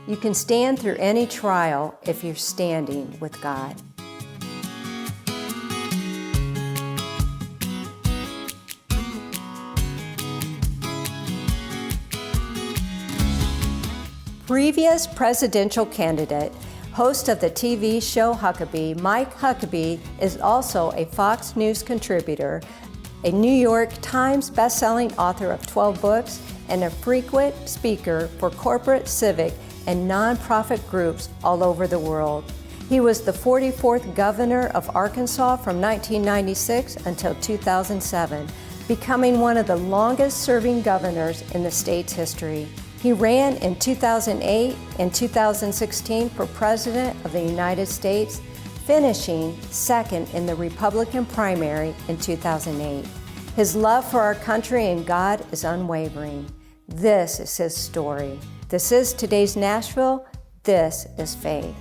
You can stand through any trial if you're standing with God. Previous presidential candidate, host of the TV show Huckabee, Mike Huckabee is also a Fox News contributor, a New York Times bestselling author of 12 books, and a frequent speaker for corporate, civic, and nonprofit groups all over the world. He was the 44th governor of Arkansas from 1996 until 2007, becoming one of the longest-serving governors in the state's history. He ran in 2008 and 2016 for President of the United States, finishing second in the Republican primary in 2008. His love for our country and God is unwavering. This is his story. This is today's Nashville. This is Faith.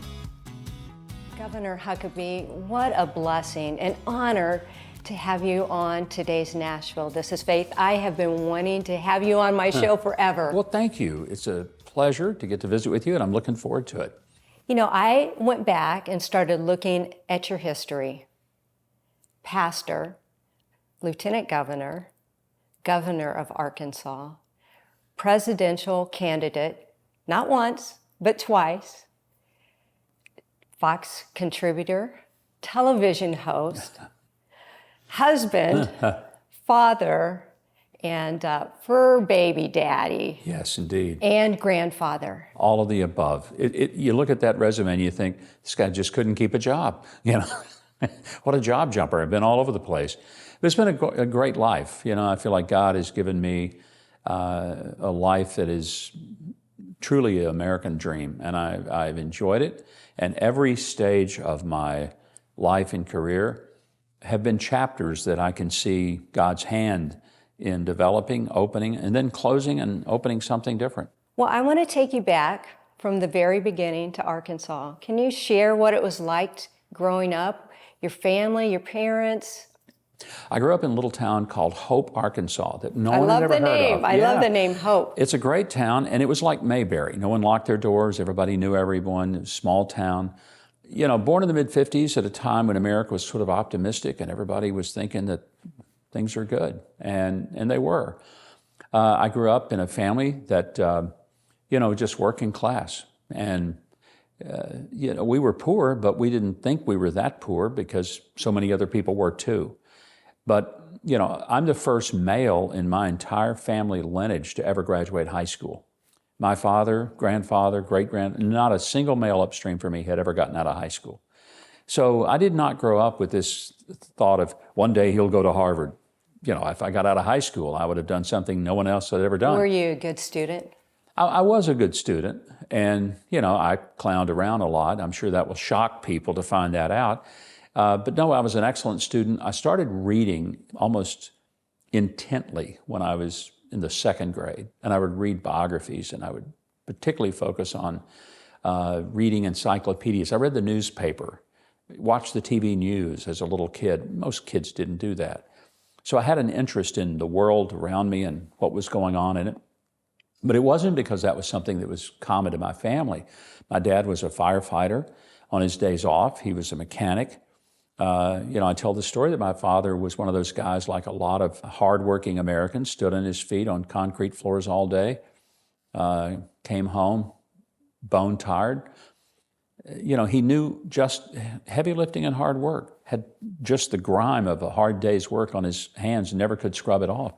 Governor Huckabee, what a blessing and honor to have you on today's Nashville. This is Faith. I have been wanting to have you on my show forever. Well, thank you. It's a pleasure to get to visit with you, and I'm looking forward to it. You know, I went back and started looking at your history. Pastor, Lieutenant Governor, Governor of Arkansas, presidential candidate, not once, but twice, Fox contributor, television host, husband, father, and fur baby daddy. Yes, indeed. And grandfather. All of the above. You look at that resume and you think, this guy just couldn't keep a job. You know, what a job jumper. I've been all over the place. But it's been a great life. You know, I feel like God has given me a life that is truly an American dream, and I've enjoyed it. And every stage of my life and career have been chapters that I can see God's hand in developing, opening, and then closing and opening something different. Well, I want to take you back from the very beginning to Arkansas. Can you share what it was like growing up, your family, your parents? I grew up in a little town called Hope, Arkansas, that no one had ever heard of. I love the name Hope. It's a great town, and it was like Mayberry. No one locked their doors. Everybody knew everyone. It was a small town. You know, born in the mid-'50s at a time when America was sort of optimistic and everybody was thinking that things are good, and they were. I grew up in a family that, you know, just working class. And, you know, we were poor, but we didn't think we were that poor because so many other people were too. But, you know, I'm the first male in my entire family lineage to ever graduate high school. My father, grandfather, not a single male upstream from me had ever gotten out of high school. So I did not grow up with this thought of one day he'll go to Harvard. You know, if I got out of high school, I would have done something no one else had ever done. Were you a good student? I was a good student, and, you know, I clowned around a lot. I'm sure that will shock people to find that out. But no, I was an excellent student. I started reading almost intently when I was in the second grade, and I would read biographies, and I would particularly focus on reading encyclopedias. I read the newspaper, watched the TV news as a little kid. Most kids didn't do that. So I had an interest in the world around me and what was going on in it. But it wasn't because that was something that was common to my family. My dad was a firefighter. On his days off, he was a mechanic. You know, I tell the story that my father was one of those guys, like a lot of hardworking Americans, stood on his feet on concrete floors all day, came home bone tired. You know, he knew just heavy lifting and hard work, had just the grime of a hard day's work on his hands and never could scrub it off.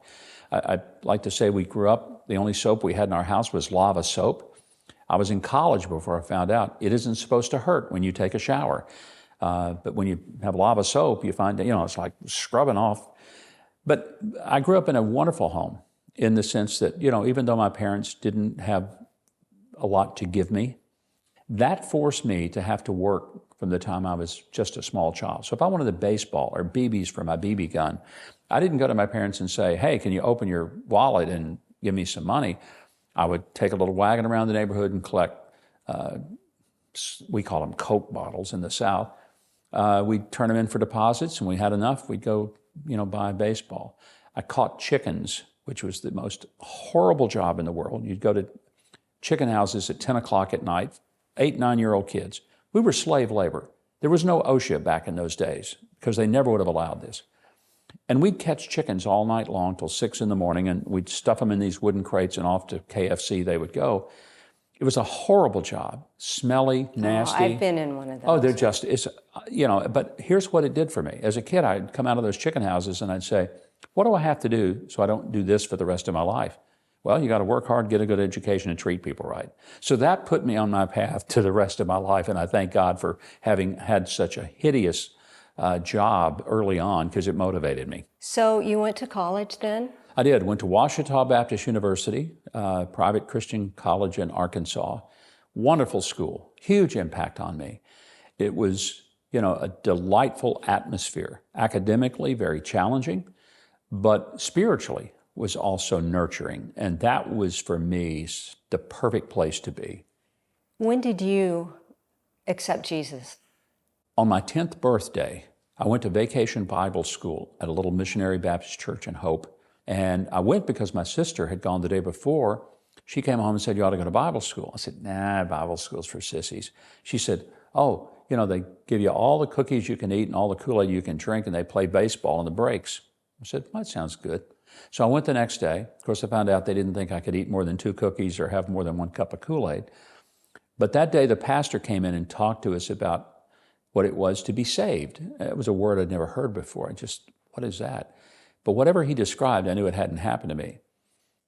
I like to say we grew up, the only soap we had in our house was lava soap. I was in college before I found out it isn't supposed to hurt when you take a shower. But when you have lava soap, you find that, you know, it's like scrubbing off. But I grew up in a wonderful home in the sense that, you know, even though my parents didn't have a lot to give me, that forced me to have to work from the time I was just a small child. So if I wanted a baseball or BBs for my BB gun, I didn't go to my parents and say, hey, can you open your wallet and give me some money? I would take a little wagon around the neighborhood and collect, we call them Coke bottles in the South. We'd turn them in for deposits, and we had enough, we'd go, you know, buy a baseball. I caught chickens, which was the most horrible job in the world. You'd go to chicken houses at 10 o'clock at night, 8, 9-year-old kids. We were slave labor. There was no OSHA back in those days because they never would have allowed this. And we'd catch chickens all night long till 6 in the morning, and we'd stuff them in these wooden crates, and off to KFC they would go. It was a horrible job, smelly, nasty. Oh, I've been in one of those. Oh, they're just, it's, but here's what it did for me. As a kid, I'd come out of those chicken houses and I'd say, what do I have to do so I don't do this for the rest of my life? Well, you got to work hard, get a good education, and treat people right. So that put me on my path to the rest of my life, and I thank God for having had such a hideous job early on because it motivated me. So you went to college then? I did. Went to Ouachita Baptist University, private Christian college in Arkansas. Wonderful school, huge impact on me. It was, a delightful atmosphere. Academically, very challenging, but spiritually was also nurturing. And that was, for me, the perfect place to be. When did you accept Jesus? On my 10th birthday, I went to Vacation Bible School at a little missionary Baptist church in Hope. And I went because my sister had gone the day before. She came home and said, you ought to go to Bible school. I said, nah, Bible school's for sissies. She said, oh, they give you all the cookies you can eat and all the Kool-Aid you can drink, and they play baseball in the breaks. I said, well, that sounds good. So I went the next day. Of course, I found out they didn't think I could eat more than 2 cookies or have more than 1 cup of Kool-Aid. But that day, the pastor came in and talked to us about what it was to be saved. It was a word I'd never heard before. What is that? But whatever he described, I knew it hadn't happened to me.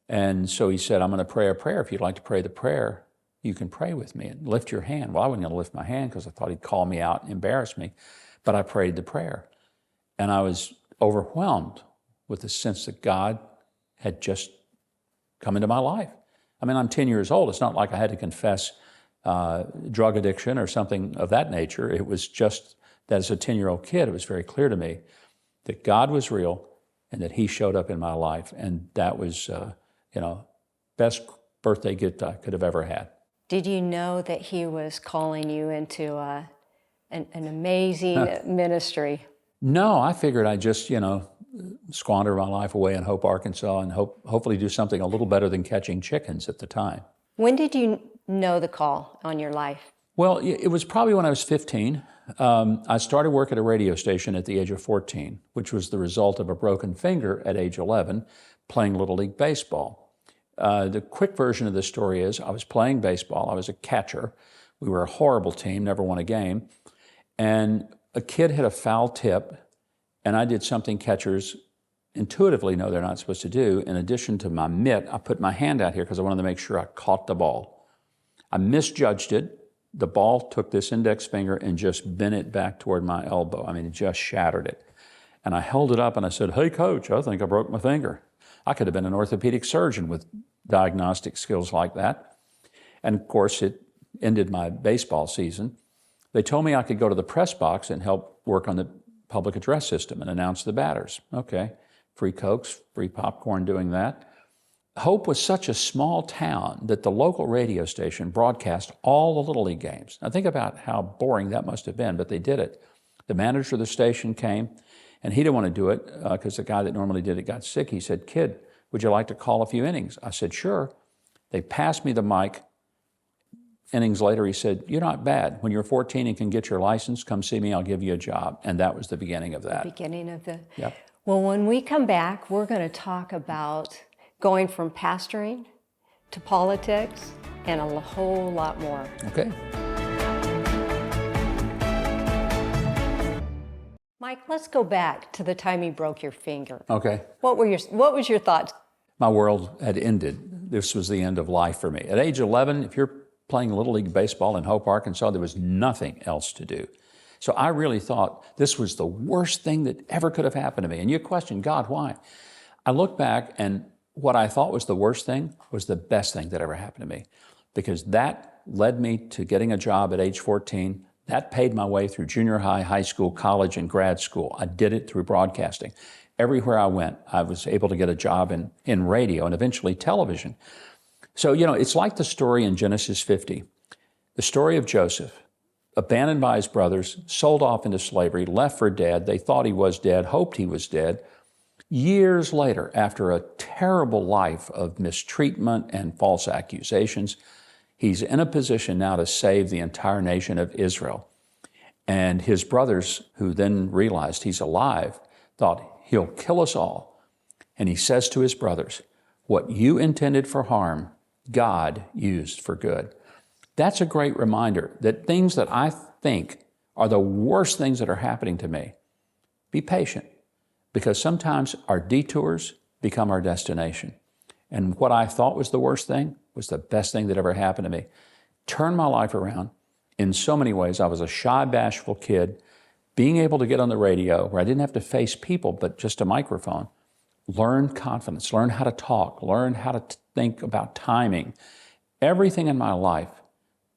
And so he said, I'm going to pray a prayer. If you'd like to pray the prayer, you can pray with me and lift your hand. Well, I wasn't going to lift my hand because I thought he'd call me out and embarrass me. But I prayed the prayer. And I was overwhelmed with the sense that God had just come into my life. I mean, I'm 10 years old. It's not like I had to confess drug addiction or something of that nature. It was just that as a 10-year-old kid, it was very clear to me that God was real and that he showed up in my life. And that was, best birthday gift I could have ever had. Did you know that he was calling you into an amazing ministry? No, I figured I'd just, squander my life away in Hope, Arkansas, and hopefully do something a little better than catching chickens at the time. When did you know the call on your life? Well, it was probably when I was 15. I started work at a radio station at the age of 14, which was the result of a broken finger at age 11, playing Little League Baseball. The quick version of the story is I was playing baseball. I was a catcher. We were a horrible team, never won a game. And a kid hit a foul tip, and I did something catchers intuitively know they're not supposed to do. In addition to my mitt, I put my hand out here because I wanted to make sure I caught the ball. I misjudged it. The ball took this index finger and just bent it back toward my elbow. I mean, it just shattered it. And I held it up and I said, hey, coach, I think I broke my finger. I could have been an orthopedic surgeon with diagnostic skills like that. And of course, it ended my baseball season. They told me I could go to the press box and help work on the public address system and announce the batters. Okay, free Cokes, free popcorn doing that. Hope was such a small town that the local radio station broadcast all the Little League games. Now think about how boring that must have been, but they did it. The manager of the station came, and he didn't want to do it because the guy that normally did it got sick. He said, kid, would you like to call a few innings? I said, sure. They passed me the mic. Innings later, he said, you're not bad. When you're 14 and can get your license, come see me, I'll give you a job. And that was the beginning of that. The beginning of the... Yep. Well, when we come back, we're going to talk about going from pastoring to politics and a whole lot more. Okay. Mike, let's go back to the time you broke your finger. Okay. What was your thoughts? My world had ended. This was the end of life for me. At age 11, if you're playing Little League Baseball in Hope, Arkansas, there was nothing else to do. So I really thought this was the worst thing that ever could have happened to me. And you question, God, why? I look back, and what I thought was the worst thing was the best thing that ever happened to me, because that led me to getting a job at age 14. That paid my way through junior high, high school, college, and grad school. I did it through broadcasting. Everywhere I went, I was able to get a job in radio and eventually television. So, it's like the story in Genesis 50, the story of Joseph, abandoned by his brothers, sold off into slavery, left for dead. They thought he was dead, hoped he was dead. Years later, after a terrible life of mistreatment and false accusations, he's in a position now to save the entire nation of Israel. And his brothers, who then realized he's alive, thought he'll kill us all. And he says to his brothers, what you intended for harm, God used for good. That's a great reminder that things that I think are the worst things that are happening to me, be patient, because sometimes our detours become our destination. And what I thought was the worst thing was the best thing that ever happened to me. Turned my life around in so many ways. I was a shy, bashful kid. Being able to get on the radio where I didn't have to face people, but just a microphone, learned confidence, learned how to talk, learned how to think about timing. Everything in my life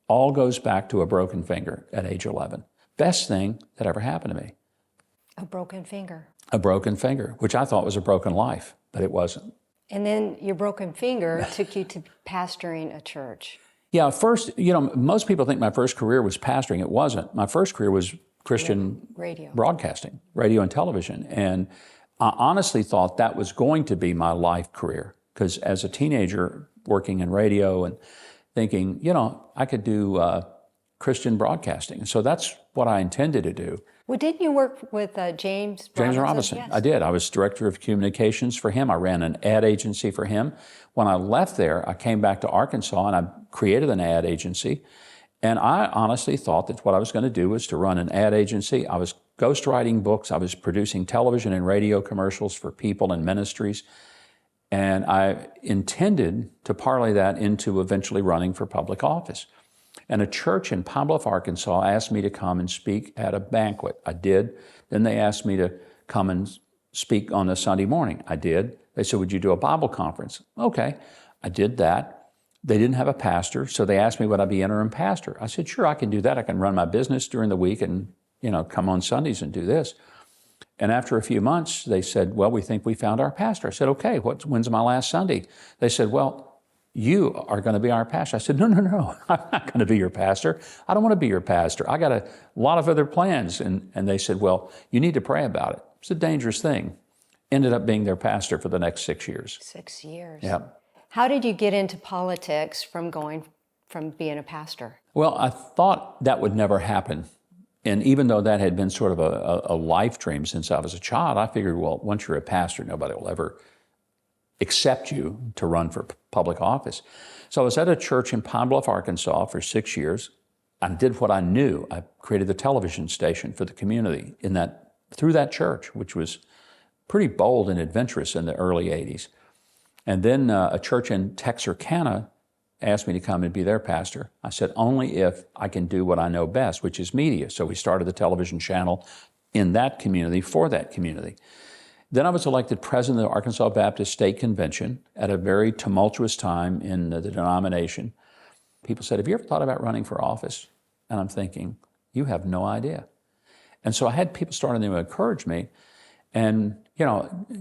all goes back to a broken finger at age 11. Best thing that ever happened to me. A broken finger. A broken finger, which I thought was a broken life, but it wasn't. And then your broken finger took you to pastoring a church. Yeah, first, most people think my first career was pastoring. It wasn't. My first career was Christian broadcasting, radio and television. And I honestly thought that was going to be my life career, because as a teenager working in radio and thinking, I could do Christian broadcasting. So that's what I intended to do. Well, didn't you work with James Robinson? James Robinson, yes. I did. I was director of communications for him. I ran an ad agency for him. When I left there, I came back to Arkansas and I created an ad agency. And I honestly thought that what I was going to do was to run an ad agency. I was ghostwriting books. I was producing television and radio commercials for people and ministries. And I intended to parlay that into eventually running for public office. And a church in Pine Bluff, Arkansas asked me to come and speak at a banquet. I did. Then they asked me to come and speak on a Sunday morning. I did. They said, would you do a Bible conference? Okay. I did that. They didn't have a pastor, so they asked me would I be interim pastor. I said, sure, I can do that. I can run my business during the week and, come on Sundays and do this. And after a few months, they said, well, we think we found our pastor. I said, okay, when's my last Sunday? They said, well, you are going to be our pastor. I said, no, I'm not going to be your pastor. I don't want to be your pastor. I got a lot of other plans. And they said, well, you need to pray about it. It's a dangerous thing. Ended up being their pastor for the next 6 years. 6 years. Yeah. How did you get into politics from being a pastor? Well, I thought that would never happen. And even though that had been sort of a life dream since I was a child, I figured, well, once you're a pastor, nobody will ever accept you to run for public office. So I was at a church in Pine Bluff, Arkansas for 6 years. I did what I knew. I created the television station for the community through that church, which was pretty bold and adventurous in the early 80s. And then a church in Texarkana asked me to come and be their pastor. I said, only if I can do what I know best, which is media. So we started the television channel in that community for that community. Then I was elected president of the Arkansas Baptist State Convention at a very tumultuous time in the denomination. People said, have you ever thought about running for office? And I'm thinking, you have no idea. And so I had people starting to encourage me. And,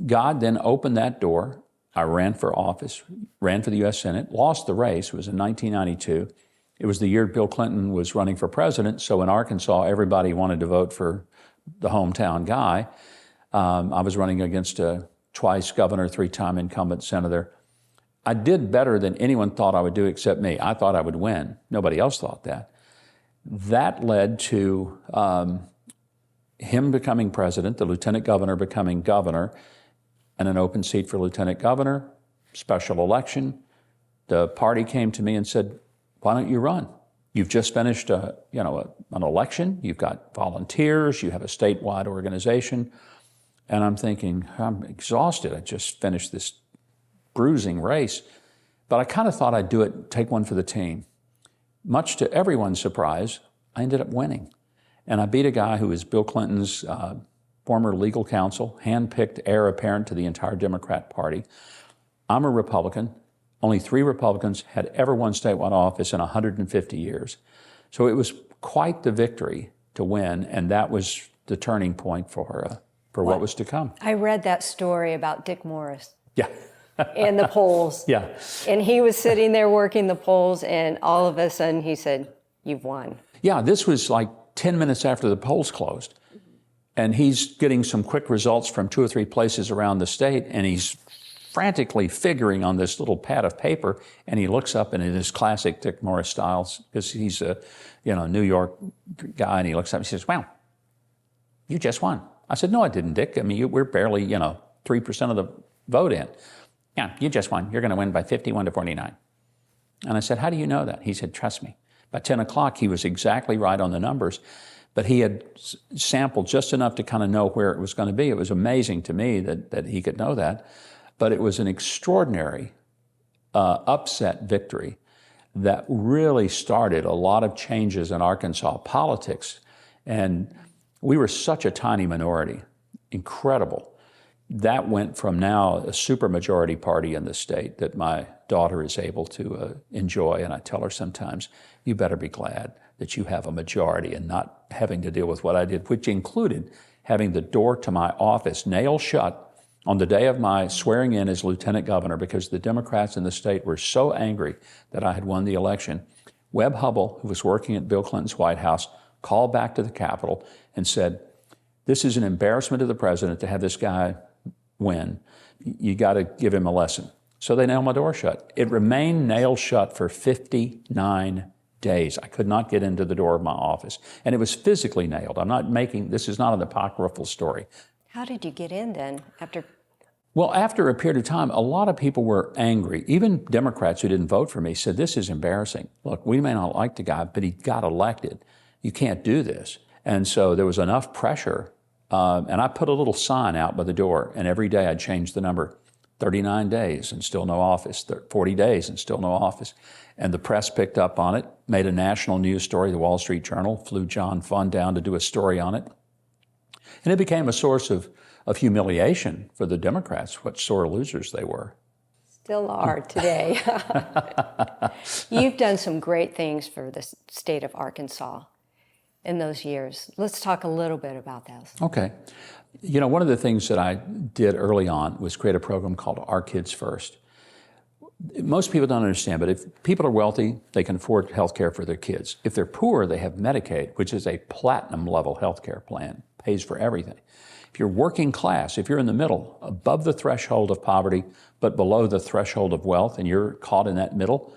God then opened that door. I ran for office, ran for the U.S. Senate, lost the race. It was in 1992. It was the year Bill Clinton was running for president. So in Arkansas, everybody wanted to vote for the hometown guy. I was running against a twice governor, 3-time incumbent senator. I did better than anyone thought I would do except me. I thought I would win. Nobody else thought that. That led to him becoming president, the lieutenant governor becoming governor, and an open seat for lieutenant governor, special election. The party came to me and said, why don't you run? You've just finished an election. You've got volunteers. You have a statewide organization. And I'm thinking, I'm exhausted. I just finished this bruising race. But I kind of thought I'd do it, take one for the team. Much to everyone's surprise, I ended up winning. And I beat a guy who was Bill Clinton's former legal counsel, handpicked heir apparent to the entire Democrat Party. I'm a Republican. Only 3 Republicans had ever won statewide office in 150 years. So it was quite the victory to win, and that was the turning point for what was to come. I read that story about Dick Morris. Yeah. In the polls. Yeah. And he was sitting there working the polls, and all of a sudden he said, you've won. Yeah, this was like 10 minutes after the polls closed. and he's getting some quick results from 2 or 3 places around the state, and he's frantically figuring on this little pad of paper, and he looks up, and in his classic Dick Morris styles, because he's a New York guy, and he looks up and he says, "Wow, you just won." I said, "No, I didn't, Dick. I mean, we're barely 3% of the vote in." "Yeah, you just won. You're going to win by 51-49. And I said, "How do you know that?" He said, "Trust me." By 10 o'clock, he was exactly right on the numbers, but he had sampled just enough to kind of know where it was going to be. It was amazing to me that he could know that, but it was an extraordinary upset victory that really started a lot of changes in Arkansas politics. And we were such a tiny minority, incredible. That went from now a supermajority party in the state that my daughter is able to enjoy. And I tell her sometimes, you better be glad that you have a majority and not having to deal with what I did, which included having the door to my office nailed shut on the day of my swearing in as lieutenant governor because the Democrats in the state were so angry that I had won the election. Webb Hubbell, who was working at Bill Clinton's White House, called back to the Capitol and said, "This is an embarrassment to the president to have this guy win. You got to give him a lesson." So they nailed my door shut. It remained nailed shut for 59 days. I could not get into the door of my office. And it was physically nailed. This is not an apocryphal story. How did you get in then Well, after a period of time, a lot of people were angry. Even Democrats who didn't vote for me said, "This is embarrassing. Look, we may not like the guy, but he got elected. You can't do this." And so there was enough pressure. And I put a little sign out by the door, and every day I'd change the number. 39 days and still no office, 40 days and still no office. And the press picked up on it, made a national news story. The Wall Street Journal flew John Fund down to do a story on it. And it became a source of humiliation for the Democrats, what sore losers they were. Still are today. You've done some great things for the state of Arkansas in those years. Let's talk a little bit about those. Okay. One of the things that I did early on was create a program called Our Kids First. Most people don't understand, but if people are wealthy, they can afford health care for their kids. If they're poor, they have Medicaid, which is a platinum level health care plan, pays for everything. If you're working class, if you're in the middle, above the threshold of poverty, but below the threshold of wealth, and you're caught in that middle,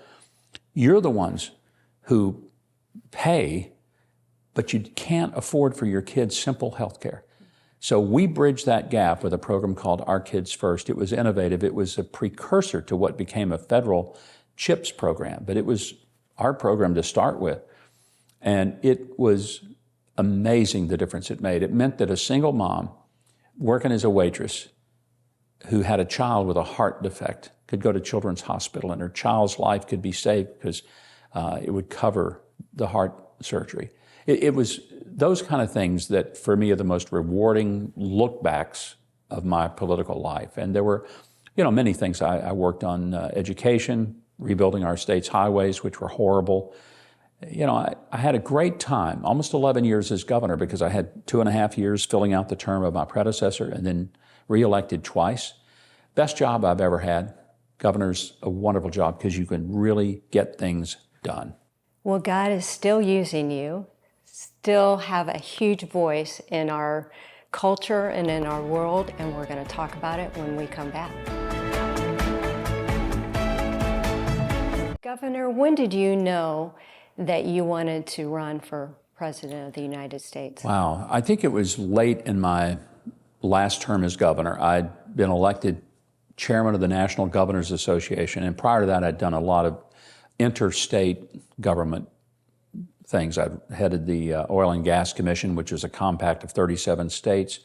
you're the ones who pay, but you can't afford for your kids simple health care. So we bridged that gap with a program called Our Kids First. It was innovative. It was a precursor to what became a federal CHIPS program, but it was our program to start with. And it was amazing the difference it made. It meant that a single mom working as a waitress who had a child with a heart defect could go to Children's Hospital and her child's life could be saved because it would cover the heart surgery. It was those kind of things that, for me, are the most rewarding look-backs of my political life. And there were, many things. I worked on education, rebuilding our state's highways, which were horrible. I had a great time, almost 11 years as governor, because I had 2.5 years filling out the term of my predecessor and then reelected twice. Best job I've ever had. Governor's a wonderful job because you can really get things done. Well, God is still using you. Still have a huge voice in our culture and in our world, and we're going to talk about it when we come back. Governor, when did you know that you wanted to run for President of the United States? Wow, I think it was late in my last term as governor. I'd been elected chairman of the National Governors Association, and prior to that I'd done a lot of interstate government things. I've headed the Oil and Gas Commission, which was a compact of 37 states.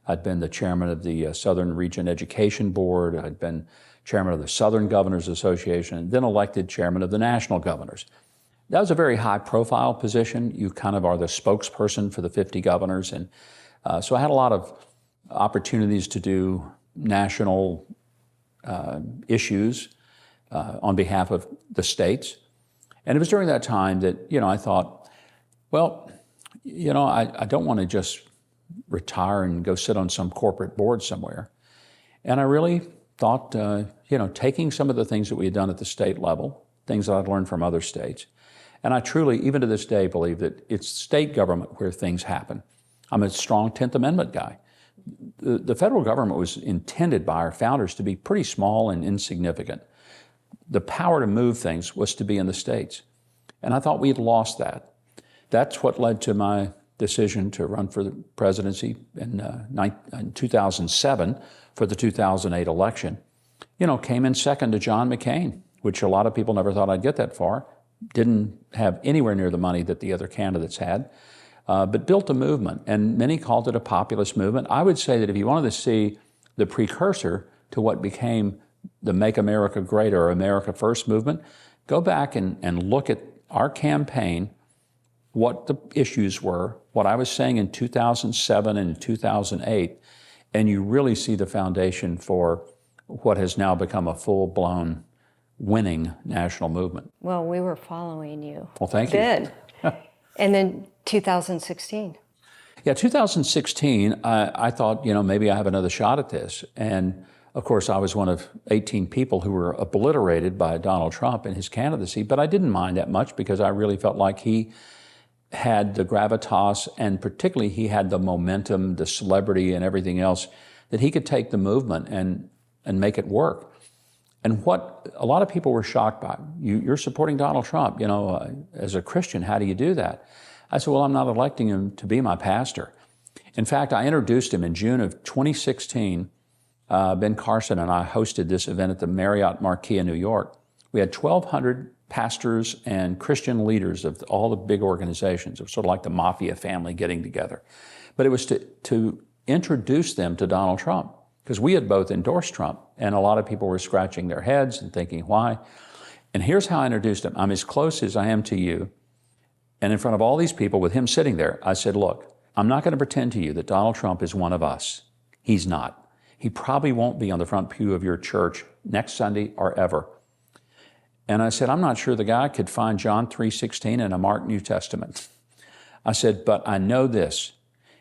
I'd been the chairman of the Southern Region Education Board. I'd been chairman of the Southern Governors Association, and then elected chairman of the National Governors. That was a very high-profile position. You kind of are the spokesperson for the 50 governors, and so I had a lot of opportunities to do national issues on behalf of the states. And it was during that time that, I thought, well, I don't want to just retire and go sit on some corporate board somewhere. And I really thought, taking some of the things that we had done at the state level, things that I'd learned from other states, and I truly, even to this day, believe that it's state government where things happen. I'm a strong 10th Amendment guy. The federal government was intended by our founders to be pretty small and insignificant. The power to move things was to be in the states. And I thought we had lost that. That's what led to my decision to run for the presidency in 2007 for the 2008 election. Came in second to John McCain, which a lot of people never thought I'd get that far. Didn't have anywhere near the money that the other candidates had, but built a movement. And many called it a populist movement. I would say that if you wanted to see the precursor to what became the Make America Great or America First movement, go back and look at our campaign, what the issues were, what I was saying in 2007 and 2008, and you really see the foundation for what has now become a full-blown winning national movement. Well, we were following you. Well, thank you. Then. And then 2016. Yeah, 2016, I thought, maybe I have another shot at this. And of course, I was one of 18 people who were obliterated by Donald Trump in his candidacy, but I didn't mind that much because I really felt like he had the gravitas, and particularly he had the momentum, the celebrity, and everything else, that he could take the movement and make it work. And what a lot of people were shocked by, you're supporting Donald Trump, as a Christian, how do you do that? I said, well, I'm not electing him to be my pastor. In fact, I introduced him in June of 2016. Ben Carson and I hosted this event at the Marriott Marquis in New York. We had 1,200 pastors and Christian leaders of all the big organizations. It was sort of like the mafia family getting together. But it was to introduce them to Donald Trump, because we had both endorsed Trump, and a lot of people were scratching their heads and thinking, why? And here's how I introduced him. I'm as close as I am to you. And in front of all these people with him sitting there, I said, look, I'm not going to pretend to you that Donald Trump is one of us. He's not. He probably won't be on the front pew of your church next Sunday or ever. And I said, I'm not sure the guy could find John 3:16 in a Mark New Testament. I said, but I know this.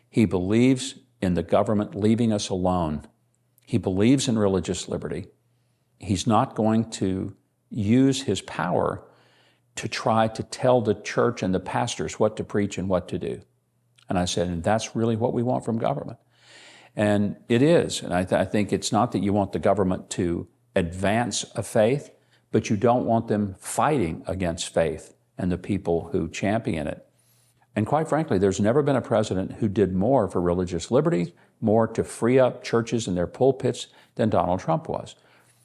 He believes in the government leaving us alone. He believes in religious liberty. He's not going to use his power to try to tell the church and the pastors what to preach and what to do. And I said, and that's really what we want from government. And it is. And I think it's not that you want the government to advance a faith, but you don't want them fighting against faith and the people who champion it. And quite frankly, there's never been a president who did more for religious liberty, more to free up churches in their pulpits than Donald Trump was.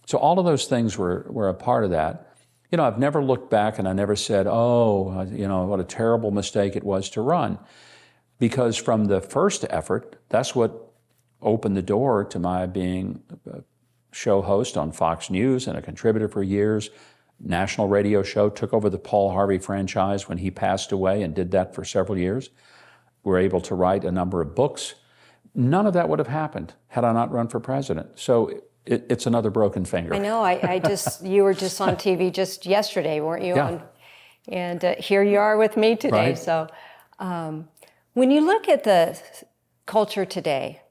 So all of those things were a part of that. I've never looked back and I never said, what a terrible mistake it was to run. Because from the first effort, that's what opened the door to my being a show host on Fox News and a contributor for years. National radio show, took over the Paul Harvey franchise when he passed away and did that for several years. We were able to write a number of books. None of that would have happened had I not run for president. So it's another broken finger. I know. You were just on TV just yesterday, weren't you? Yeah. And here you are with me today. Right. So when you look at the culture today,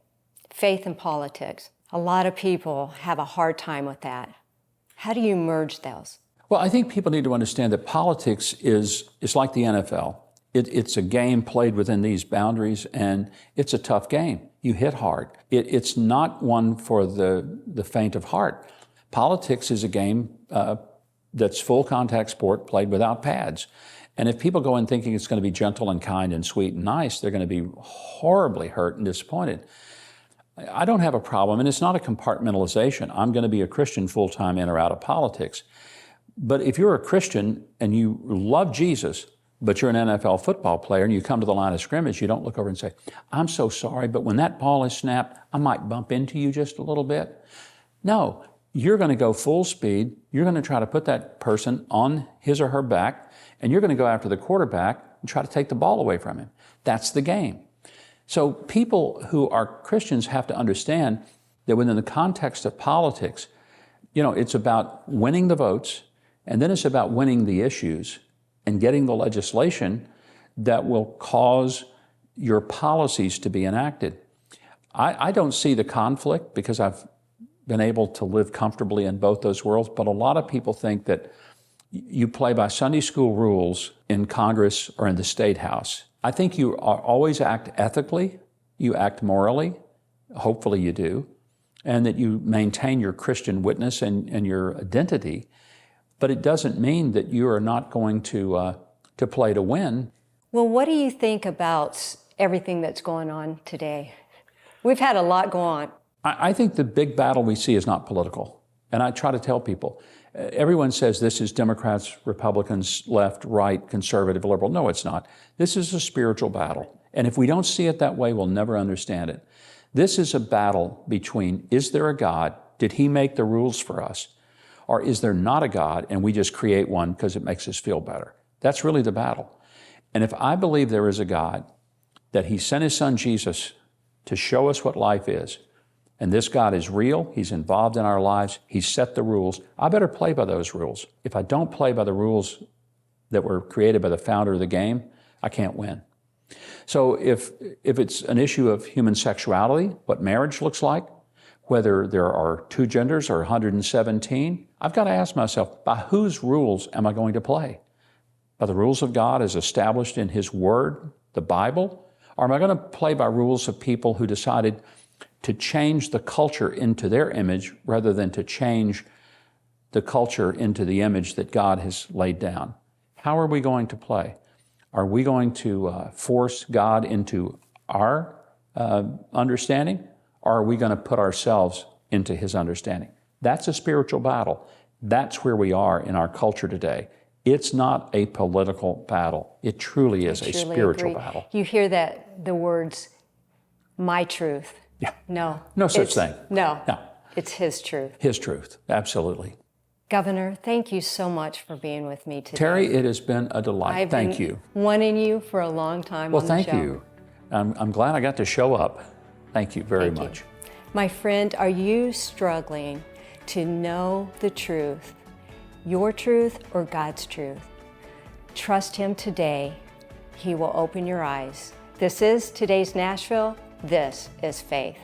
faith and politics, a lot of people have a hard time with that. How do you merge those? Well, I think people need to understand that politics is like the NFL. It's a game played within these boundaries, and it's a tough game. You hit hard. It's not one for the faint of heart. Politics is a game that's full contact sport played without pads. And if people go in thinking it's going to be gentle and kind and sweet and nice, they're going to be horribly hurt and disappointed. I don't have a problem, and it's not a compartmentalization. I'm going to be a Christian full-time in or out of politics. But if you're a Christian and you love Jesus, but you're an NFL football player and you come to the line of scrimmage, you don't look over and say, I'm so sorry, but when that ball is snapped, I might bump into you just a little bit. No, you're going to go full speed. You're going to try to put that person on his or her back, and you're going to go after the quarterback and try to take the ball away from him. That's the game. So people who are Christians have to understand that within the context of politics, it's about winning the votes, and then it's about winning the issues and getting the legislation that will cause your policies to be enacted. I don't see the conflict because I've been able to live comfortably in both those worlds, but a lot of people think that you play by Sunday school rules in Congress or in the State House. I think you always act ethically, you act morally, hopefully you do, and that you maintain your Christian witness and your identity. But it doesn't mean that you are not going to play to win. Well, what do you think about everything that's going on today? We've had a lot go on. I think the big battle we see is not political. And I try to tell people, everyone says this is Democrats, Republicans, left, right, conservative, liberal. No, it's not. This is a spiritual battle. And if we don't see it that way, we'll never understand it. This is a battle between, is there a God? Did he make the rules for us? Or is there not a God and we just create one because it makes us feel better? That's really the battle. And if I believe there is a God, that he sent his son Jesus to show us what life is, and this God is real, he's involved in our lives, he's set the rules, I better play by those rules. If I don't play by the rules that were created by the founder of the game, I can't win. So if it's an issue of human sexuality, what marriage looks like, whether there are 2 genders or 117, I've got to ask myself, by whose rules am I going to play? By the rules of God as established in his word, the Bible? Or am I going to play by rules of people who decided to change the culture into their image rather than to change the culture into the image that God has laid down? How are we going to play? Are we going to force God into our understanding, or are we going to put ourselves into his understanding? That's a spiritual battle. That's where we are in our culture today. It's not a political battle. It truly is a spiritual battle. You hear that, the words, my truth. Yeah. No. No such thing. No. No. It's his truth. His truth. Absolutely. Governor, thank you so much for being with me today. Terry, it has been a delight. Thank you. I've been wanting you for a long time on the show. Well, thank you. I'm glad I got to show up. Thank you very much. My friend, are you struggling to know the truth, your truth or God's truth? Trust him today. He will open your eyes. This is today's Nashville. This is faith.